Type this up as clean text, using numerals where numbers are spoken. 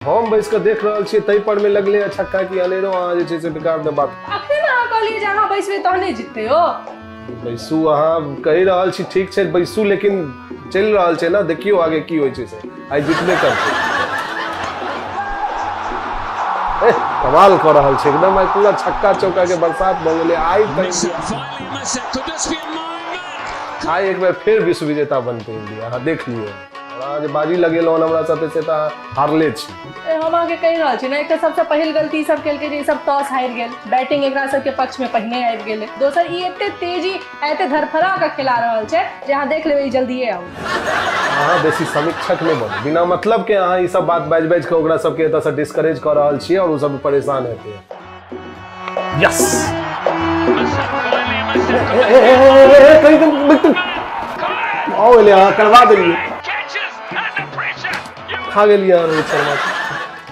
हम बैस के देख रहल छी तई पर में लगले छक्का की अनेरो अहाँ जे छै से बेकार में बात अखन अहाँ कहलिए जे अहाँ बैसबे तहने जीतते हो। बैसू अहाँ कहि रहल छी ठीक छै बैसू लेकिन चलि रहल छै ना देखियो आगे की होय छै से आइ जीतबे करतै। कमाल कर रहल छै एकदम आइ पूरा छक्का चौका के बरसात भ गेलै आइ एक बार फिर विश्व विजेता बनते इंडिया अहाँ देख लियो। आज बाजी लगेलो हमरा साथे से त हारले छी। हम आगे कहि रहल छी ना एक सबसे पहिल गलती सब केलकै जे सब टॉस हारि गेल बैटिंग एकरा सबके पक्ष में पहिने आबि गेलै दोसर ई एते तेजी एते धरफरा के खिला रहल छै जे अहाँ देख लेबै जल्दीए आउ। अहाँ बेसी समीक्षक नहीं बन बिना मतलब के अहाँ ई सब बात बाज बाज के ओकरा सबके एतऽ से डिस्करेज कर रहल छियै और उ सब परेशान हेतै। यस आओ ले अहाँ करवा देलिए खा गेलिए रोहित शर्मा।